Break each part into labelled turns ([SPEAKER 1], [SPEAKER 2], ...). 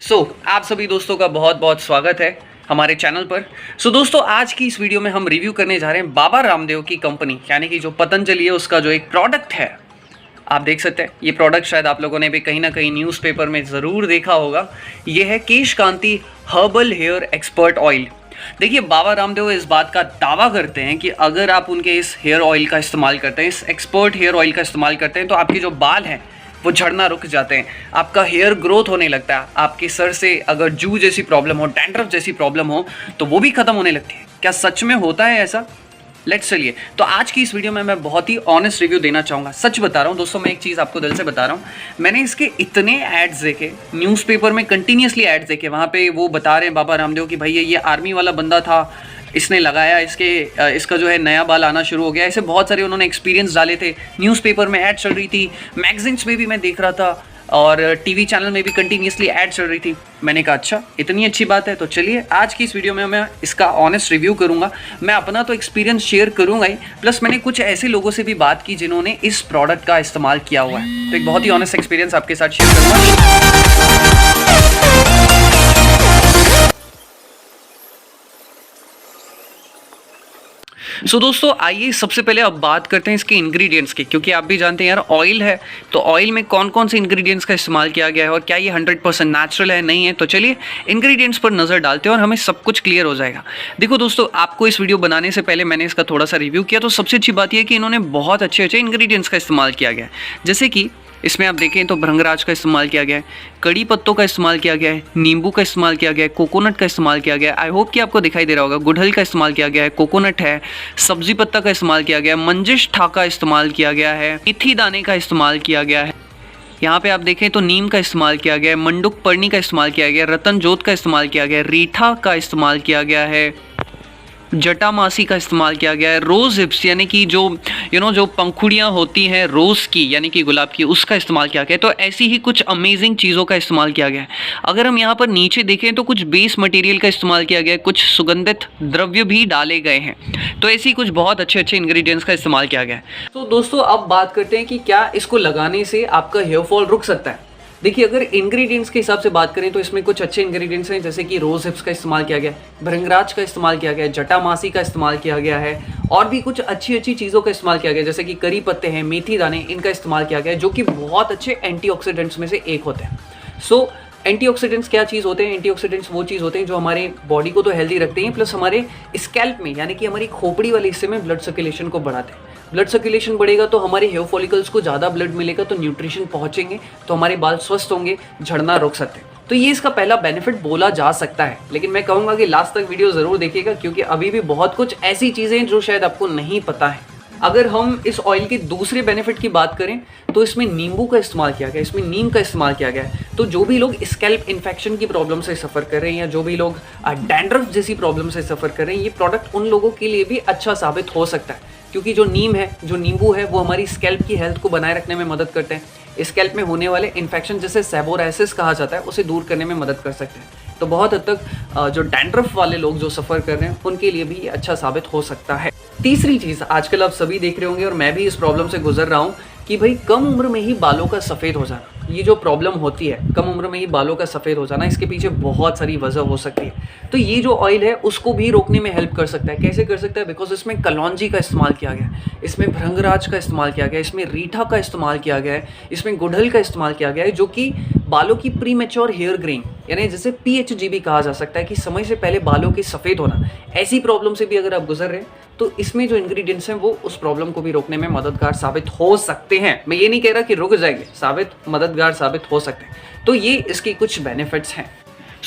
[SPEAKER 1] आप सभी दोस्तों का बहुत बहुत स्वागत है हमारे चैनल पर। दोस्तों आज की इस वीडियो में हम रिव्यू करने जा रहे हैं बाबा रामदेव की कंपनी यानी कि जो पतंजलि है उसका जो एक प्रोडक्ट है। आप देख सकते हैं ये प्रोडक्ट शायद आप लोगों ने भी कहीं ना कहीं न्यूज़पेपर में ज़रूर देखा होगा। ये है केश कांति हर्बल हेयर एक्सपर्ट ऑयल। देखिए बाबा रामदेव इस बात का दावा करते हैं कि अगर आप उनके इस हेयर ऑयल का इस्तेमाल करते हैं, इस एक्सपर्ट हेयर ऑयल का इस्तेमाल करते हैं, तो आपके जो बाल हैं वो झड़ना रुक जाते हैं, आपका हेयर ग्रोथ होने लगता है, आपके सर से अगर जू जैसी प्रॉब्लम हो, डैंड्रफ जैसी प्रॉब्लम हो तो वो भी खत्म होने लगती है। क्या सच में होता है ऐसा? लेट्स चलिए। तो आज की इस वीडियो में मैं बहुत ही ऑनेस्ट रिव्यू देना चाहूँगा। सच बता रहा हूँ दोस्तों, मैं एक चीज़ आपको दिल से बता रहा हूँ। मैंने इसके इतने एड्स देखे, न्यूज़पेपर में कंटिन्यूसली एड्स देखे, वहाँ पे वो बता रहे हैं बाबा रामदेव कि भाई ये आर्मी वाला बंदा था, इसने लगाया, इसका जो है नया बाल आना शुरू हो गया। ऐसे बहुत सारे उन्होंने एक्सपीरियंस डाले थे। न्यूज़पेपर में ऐड चल रही थी, मैगजीन्स में भी मैं देख रहा था और टीवी चैनल में भी कंटिन्यूसली ऐड चल रही थी। मैंने कहा अच्छा इतनी अच्छी बात है, तो चलिए आज की इस वीडियो में मैं इसका ऑनेस्ट रिव्यू करूंगा। मैं अपना तो एक्सपीरियंस शेयर करूंगा ही, प्लस मैंने कुछ ऐसे लोगों से भी बात की जिन्होंने इस प्रोडक्ट का इस्तेमाल किया हुआ है, तो एक बहुत ही ऑनेस्ट एक्सपीरियंस आपके साथ शेयर करूंगा। दोस्तों आइए सबसे पहले अब बात करते हैं इसके इंग्रेडिएंट्स की, क्योंकि आप भी जानते हैं यार ऑयल है तो ऑयल में कौन कौन से इंग्रेडिएंट्स का इस्तेमाल किया गया है और क्या ये 100% नेचुरल है नहीं है। तो चलिए इंग्रेडिएंट्स पर नज़र डालते हैं और हमें सब कुछ क्लियर हो जाएगा। देखो दोस्तों, आपको इस वीडियो बनाने से पहले मैंने इसका थोड़ा सा रिव्यू किया, तो सबसे अच्छी बात यह है कि इन्होंने बहुत अच्छे अच्छे इंग्रेडिएंट्स का इस्तेमाल किया गया है। जैसे कि इसमें आप देखें तो भृंगराज का इस्तेमाल किया गया है, कड़ी पत्तों का इस्तेमाल किया गया है, नींबू का इस्तेमाल किया गया है, कोकोनट का इस्तेमाल किया गया है। आई होप कि आपको दिखाई दे रहा होगा, गुड़हल का इस्तेमाल किया गया है, कोकोनट है, सब्जी पत्ता का इस्तेमाल किया गया है, मंजिश ठा का इस्तेमाल किया गया है, मेथी दाने का इस्तेमाल किया गया है। यहाँ पे आप देखें तो नीम का इस्तेमाल किया गया है, मंडुक पर्णी का इस्तेमाल किया गया है, रतन जोत का इस्तेमाल किया गया है, रीठा का इस्तेमाल किया गया है, जटामासी का इस्तेमाल किया गया है, रोज़ हिप्स यानी कि जो जो पंखुड़ियाँ होती हैं रोज़ की यानी कि गुलाब की, उसका इस्तेमाल किया गया है। तो ऐसी ही कुछ अमेजिंग चीज़ों का इस्तेमाल किया गया है। अगर हम यहाँ पर नीचे देखें तो कुछ बेस मटेरियल का इस्तेमाल किया गया है, कुछ सुगंधित द्रव्य भी डाले गए हैं। तो ऐसी कुछ बहुत अच्छे अच्छे इंग्रेडिएंट्स का इस्तेमाल किया गया है। तो दोस्तों अब बात करते हैं कि क्या इसको लगाने से आपका हेयर फॉल रुक सकता है। देखिए अगर इंग्रेडिएंट्स के हिसाब से बात करें तो इसमें कुछ अच्छे इंग्रेडिएंट्स हैं, जैसे कि रोज़ हिप्स का इस्तेमाल किया गया है, भृंगराज का इस्तेमाल किया गया है, जटामासी का इस्तेमाल किया गया है, और भी कुछ अच्छी अच्छी चीज़ों का इस्तेमाल किया गया है, जैसे कि करी पत्ते हैं, मेथी दाने, इनका इस्तेमाल किया गया है, जो कि बहुत अच्छे एंटीऑक्सीडेंट्स में से एक होते हैं। एंटीऑक्सीडेंट्स क्या चीज़ होते हैं? एंटीऑक्सीडेंट्स वो चीज़ होते हैं जो हमारे बॉडी को तो हेल्दी रखते हैं, प्लस हमारे स्कैल्प में यानी कि हमारी खोपड़ी वाले हिस्से में ब्लड सर्कुलेशन को बढ़ाते हैं। ब्लड सर्कुलेशन बढ़ेगा तो हमारे हेयर फॉलिकल्स को ज़्यादा ब्लड मिलेगा, तो न्यूट्रिशन पहुंचेंगे, तो हमारे बाल स्वस्थ होंगे, झड़ना रोक सकते हैं। तो ये इसका पहला बेनिफिट बोला जा सकता है, लेकिन मैं कहूँगा कि लास्ट तक वीडियो ज़रूर देखिएगा, क्योंकि अभी भी बहुत कुछ ऐसी चीज़ें हैं जो शायद आपको नहीं पता है। अगर हम इस ऑयल के दूसरे बेनिफिट की बात करें तो इसमें नींबू का इस्तेमाल किया गया है, इसमें नीम का इस्तेमाल किया गया है। तो जो भी लोग स्कैल्प इन्फेक्शन की प्रॉब्लम से सफ़र कर रहे हैं या जो भी लोग डैंड्रफ जैसी प्रॉब्लम से सफ़र कर रहे हैं, ये प्रोडक्ट उन लोगों के लिए भी अच्छा साबित हो सकता है, क्योंकि जो नीम है, जो नींबू है, वो हमारी स्कैल्प की हेल्थ को बनाए रखने में मदद करते हैं। स्कैल्प में होने वाले इन्फेक्शन जिसे सेबोराइसिस कहा जाता है उसे दूर करने में मदद कर सकते हैं। तो बहुत हद तक जो डैंड्रफ वाले लोग जो सफ़र कर रहे हैं उनके लिए भी ये अच्छा साबित हो सकता है। तीसरी चीज़ आजकल आप सभी देख रहे होंगे और मैं भी इस प्रॉब्लम से गुजर रहा हूँ कि भाई कम उम्र में ही बालों का सफ़ेद हो जाना, ये जो प्रॉब्लम होती है कम उम्र में ही बालों का सफ़ेद हो जाना, इसके पीछे बहुत सारी वजह हो सकती है। तो ये जो ऑयल है उसको भी रोकने में हेल्प कर सकता है। कैसे कर सकता है? बिकॉज इसमें कलौंजी का इस्तेमाल किया गया है, इसमें भृंगराज का इस्तेमाल किया गया है, इसमें रीठा का इस्तेमाल किया गया है, इसमें गुड़हल का इस्तेमाल किया गया है, जो कि बालों की प्री मैच्योर हेयर ग्रेइंग यानी जैसे PHG भी कहा जा सकता है कि समय से पहले बालों के सफ़ेद होना, ऐसी प्रॉब्लम से भी अगर आप गुजर रहे हैं तो इसमें जो इंग्रेडिएंट्स हैं वो उस प्रॉब्लम को भी रोकने में मददगार साबित हो सकते हैं। मैं ये नहीं कह रहा कि रुक जाएंगे, मददगार साबित हो सकते हैं। तो ये इसके कुछ बेनिफिट्स हैं।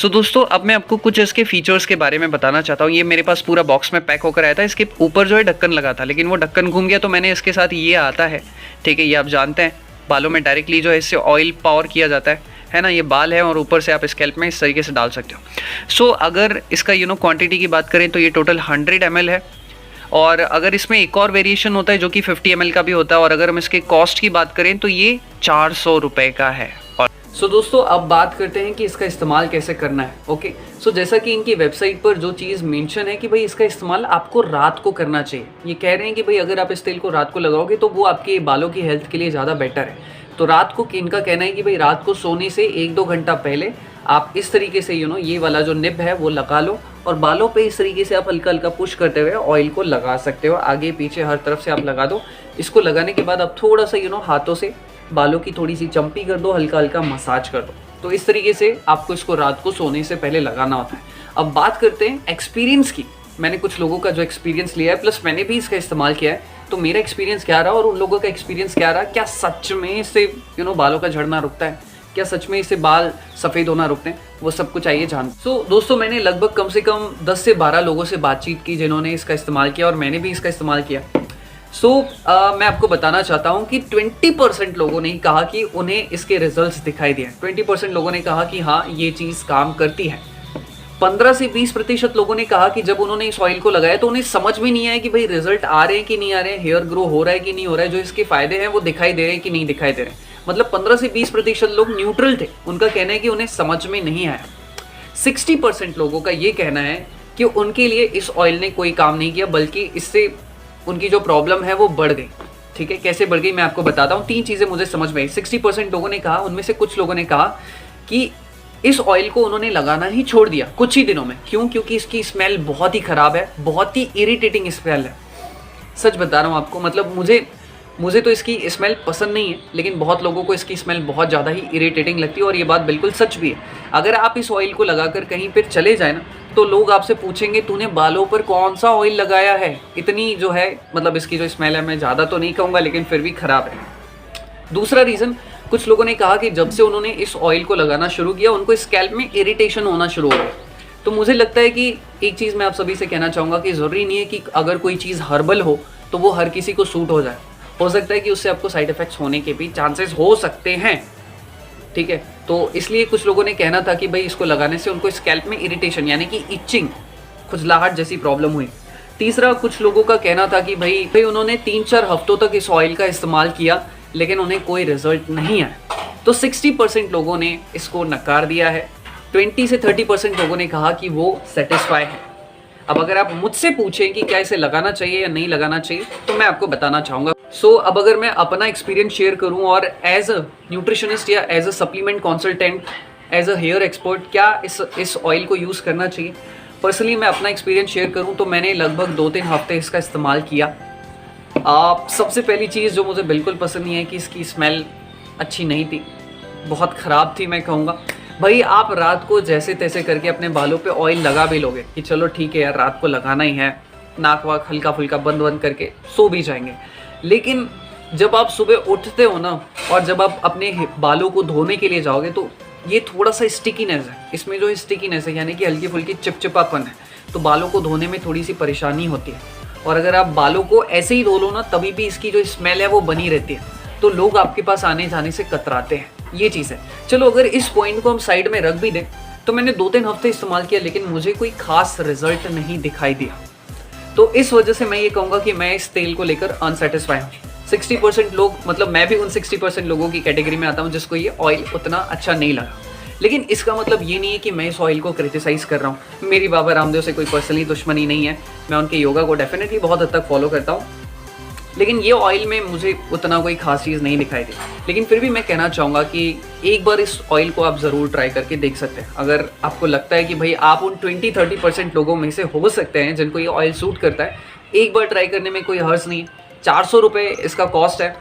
[SPEAKER 1] दोस्तों अब मैं आपको कुछ इसके फीचर्स के बारे में बताना चाहता हूँ। ये मेरे पास पूरा बॉक्स में पैक होकर आया था। इसके ऊपर जो है ढक्कन लगा था, लेकिन वो ढक्कन घूम गया, तो मैंने इसके साथ ये आता है, ठीक है। ये आप जानते हैं बालों में डायरेक्टली जो है इससे ऑयल पावर किया जाता है ना। ये बाल है और ऊपर से आप स्कैल्प में इस तरीके से डाल सकते हो। अगर इसका क्वांटिटी की बात करें तो ये टोटल 100 ml है, और अगर इसमें एक और वेरिएशन होता है जो कि 50 ml का भी होता है, और अगर हम इसके कॉस्ट की बात करें तो ये 400 रुपये का है। दोस्तों अब बात करते हैं कि इसका इस्तेमाल कैसे करना है। ओके, जैसा कि इनकी वेबसाइट पर जो चीज़ मेंशन है कि भाई इसका इस्तेमाल आपको रात को करना चाहिए। ये कह रहे हैं कि भाई अगर आप इस तेल को रात को लगाओगे तो वो आपके बालों की हेल्थ के लिए ज़्यादा बेटर है। तो रात को इनका कहना है कि भाई रात को सोने से 1-2 घंटा पहले आप इस तरीके से ये वाला जो निब है वो लगा लो और बालों पे इस तरीके से आप हल्का हल्का पुश करते हुए ऑयल को लगा सकते हो। आगे पीछे हर तरफ से आप लगा दो। इसको लगाने के बाद आप थोड़ा सा हाथों से बालों की थोड़ी सी चंपी कर दो, हल्का हल्का मसाज कर दो। तो इस तरीके से आपको इसको रात को सोने से पहले लगाना होता है। अब बात करते हैं एक्सपीरियंस की। मैंने कुछ लोगों का जो एक्सपीरियंस लिया है, प्लस मैंने भी इसका इस्तेमाल किया है, तो मेरा एक्सपीरियंस क्या रहा और उन लोगों का एक्सपीरियंस क्या रहा। क्या सच में इससे बालों का झड़ना रुकता है? क्या सच में इससे बाल सफ़ेद होना रुकते हैं? वो सब कुछ आइए जान। दोस्तों मैंने लगभग कम से कम 10 से 12 लोगों से बातचीत की जिन्होंने इसका इस्तेमाल किया और मैंने भी इसका इस्तेमाल किया। मैं आपको बताना चाहता हूँ कि 20% लोगों ने कहा कि उन्हें इसके रिजल्ट्स दिखाई दिए। 20% लोगों ने कहा कि हाँ ये चीज़ काम करती है। 15 से 20% लोगों ने कहा कि जब उन्होंने इस ऑयल को लगाया तो उन्हें समझ में नहीं आया कि भाई रिजल्ट आ रहे हैं कि नहीं आ रहे हैं, हेयर ग्रो हो रहा है कि नहीं हो रहा है, जो इसके फायदे हैं वो दिखाई दे रहे हैं कि नहीं दिखाई दे रहे हैं। मतलब 15 से 20% लोग न्यूट्रल थे। उनका कहना है कि उन्हें समझ में नहीं आया। 60% लोगों का ये कहना है कि उनके लिए इस ऑयल ने कोई काम नहीं किया, बल्कि इससे उनकी जो प्रॉब्लम है वो बढ़ गई। ठीक है, कैसे बढ़ गई मैं आपको बताता हूँ। 3 चीज़ें मुझे समझ में आई। 60% लोगों ने कहा, उनमें से कुछ लोगों ने कहा कि इस ऑयल को उन्होंने लगाना ही छोड़ दिया कुछ ही दिनों में। क्यों? क्योंकि इसकी स्मेल बहुत ही ख़राब है, बहुत ही इरिटेटिंग स्मेल है। सच बता रहा हूँ आपको, मतलब मुझे तो इसकी स्मेल पसंद नहीं है, लेकिन बहुत लोगों को इसकी स्मेल बहुत ज़्यादा ही इरिटेटिंग लगती है और ये बात बिल्कुल सच भी है। अगर आप इस ऑयल को लगाकर कहीं पर चले जाए ना, तो लोग आपसे पूछेंगे तूने बालों पर कौन सा ऑयल लगाया है। इतनी जो है मतलब इसकी जो स्मेल है, मैं ज़्यादा तो नहीं कहूँगा लेकिन फिर भी ख़राब है। दूसरा रीज़न, कुछ लोगों ने कहा कि जब से उन्होंने इस ऑयल को लगाना शुरू किया उनको स्कैल्प में इरिटेशन होना शुरू हो गया। तो मुझे लगता है कि एक चीज़ मैं आप सभी से कहना चाहूँगा कि ज़रूरी नहीं है कि अगर कोई चीज़ हर्बल हो तो वो हर किसी को सूट हो जाए। हो सकता है कि उससे आपको साइड इफ़ेक्ट्स होने के भी चांसेस हो सकते हैं। ठीक है, तो इसलिए कुछ लोगों ने कहना था कि भाई इसको लगाने से उनको स्कैल्प में इरिटेशन यानी कि इचिंग, खुजलाहट जैसी प्रॉब्लम हुई। तीसरा, कुछ लोगों का कहना था कि भाई उन्होंने 3-4 हफ्तों तक इस ऑयल का इस्तेमाल किया लेकिन उन्हें कोई रिजल्ट नहीं आया। तो 60% लोगों ने इसको नकार दिया है। 20 से 30% लोगों ने कहा कि वो सेटिस्फाई है। अब अगर आप मुझसे पूछें कि क्या इसे लगाना चाहिए या नहीं लगाना चाहिए, तो मैं आपको बताना चाहूँगा। अब अगर मैं अपना एक्सपीरियंस शेयर करूँ और एज अ न्यूट्रिशनिस्ट या as a supplement consultant, as a hair expert, क्या इस ऑयल को यूज़ करना चाहिए, पर्सनली मैं अपना एक्सपीरियंस शेयर करूँ तो मैंने लगभग 2-3 हफ्ते इसका इस्तेमाल किया। सबसे पहली चीज़ जो मुझे बिल्कुल पसंद नहीं है कि इसकी स्मेल अच्छी नहीं थी, बहुत ख़राब थी मैं कहूँगा। भाई आप रात को जैसे तैसे करके अपने बालों पे ऑयल लगा भी लोगे कि चलो ठीक है यार रात को लगाना ही है, नाक वाक हल्का फुल्का बंद करके सो भी जाएंगे, लेकिन जब आप सुबह उठते हो ना और जब आप अपने बालों को धोने के लिए जाओगे तो ये थोड़ा सा स्टिकीनेस है। इसमें जो स्टिकीनेस है यानी कि हल्की फुल्की चिपचिपापन है, तो बालों को धोने में थोड़ी सी परेशानी होती है। और अगर आप बालों को ऐसे ही धो लो ना तभी भी इसकी जो स्मेल है वो बनी रहती है, तो लोग आपके पास आने जाने से कतराते हैं। ये चीज़ है। चलो अगर इस पॉइंट को हम साइड में रख भी दें तो मैंने 2-3 हफ्ते इस्तेमाल किया लेकिन मुझे कोई खास रिजल्ट नहीं दिखाई दिया। तो इस वजह से मैं ये कहूँगा कि मैं इस तेल को लेकर अनसेटिस्फाई हूँ। 60% लोग, मतलब मैं भी उन 60% लोगों की कैटेगरी में आता हूँ जिसको ये ऑयल उतना अच्छा नहीं लगा। लेकिन इसका मतलब ये नहीं है कि मैं इस ऑयल को क्रिटिसाइज़ कर रहा हूँ। मेरी बाबा रामदेव से कोई पर्सनली दुश्मनी नहीं है, मैं उनके योगा को डेफिनेटली बहुत हद तक फॉलो करता हूँ, लेकिन ये ऑयल में मुझे उतना कोई खास चीज़ नहीं दिखाई दी। लेकिन फिर भी मैं कहना चाहूँगा कि एक बार इस ऑयल को आप ज़रूर ट्राई करके देख सकते हैं। अगर आपको लगता है कि भाई आप उन 20-30% लोगों में से हो सकते हैं जिनको ये ऑयल सूट करता है, एक बार ट्राई करने में कोई हर्ज नहीं है। 400 रुपये इसका कॉस्ट है,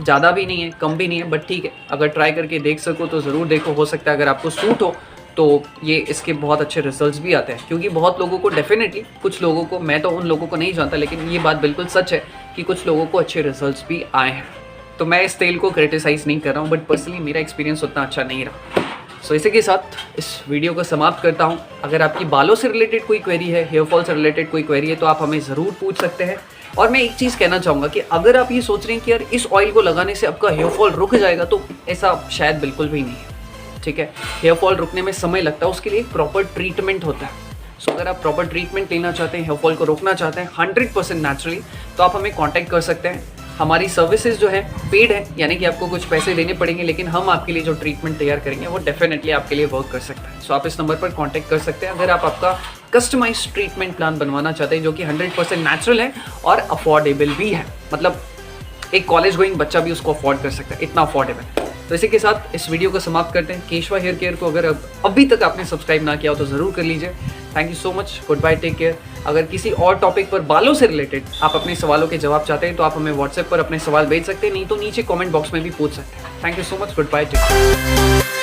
[SPEAKER 1] ज़्यादा भी नहीं है कम भी नहीं है, बट ठीक है, अगर ट्राई करके देख सको तो ज़रूर देखो। हो सकता है अगर आपको सूट हो तो ये इसके बहुत अच्छे रिजल्ट्स भी आते हैं, क्योंकि बहुत लोगों को डेफिनेटली, कुछ लोगों को, मैं तो उन लोगों को नहीं जानता लेकिन ये बात बिल्कुल सच है कि कुछ लोगों को अच्छे रिजल्ट्स भी आए हैं। तो मैं इस तेल को क्रिटिसाइज़ नहीं कर रहा हूँ, बट पर्सनली मेरा एक्सपीरियंस उतना अच्छा नहीं रहा। सो इसी के साथ इस वीडियो को समाप्त करता हूँ। अगर आपकी बालों से रिलेटेड कोई क्वेरी है, हेयर फॉल से रिलेटेड कोई क्वेरी है, तो आप हमें ज़रूर पूछ सकते हैं। और मैं एक चीज़ कहना चाहूँगा कि अगर आप ये सोच रहे हैं कि यार इस ऑयल को लगाने से आपका हेयर फॉल रुक जाएगा, तो ऐसा शायद बिल्कुल भी नहीं है। ठीक है, हेयर फॉल रुकने में समय लगता है, उसके लिए एक प्रॉपर ट्रीटमेंट होता है। सो अगर आप प्रॉपर ट्रीटमेंट लेना चाहते हैं, हेयर फॉल को रोकना चाहते हैं 100% नेचुरली, तो आप हमें कांटेक्ट कर सकते हैं। हमारी सर्विसेज जो है पेड है, यानी कि आपको कुछ पैसे देने पड़ेंगे, लेकिन हम आपके लिए जो ट्रीटमेंट तैयार करेंगे वो डेफिनेटली आपके लिए वर्क कर सकता है। सो आप इस नंबर पर कांटेक्ट कर सकते हैं अगर आप आपका कस्टमाइज्ड ट्रीटमेंट प्लान बनवाना चाहते हैं जो कि 100% नेचुरल है और अफोर्डेबल भी है। मतलब एक कॉलेज गोइंग बच्चा भी उसको अफोर्ड कर सकता है, इतना अफोर्डेबल। तो इसी के साथ इस वीडियो को समाप्त करते हैं। केशवा हेयर केयर को अगर अभी तक आपने सब्सक्राइब ना किया हो तो ज़रूर कर लीजिए। Thank you so much, good bye, take care. अगर किसी और टॉपिक पर बालों से रिलेटेड आप अपने सवालों के जवाब चाहते हैं तो आप हमें व्हाट्सएप पर अपने सवाल भेज सकते हैं, नहीं तो नीचे कमेंट बॉक्स में भी पूछ सकते हैं। Thank you so much, good bye, take care.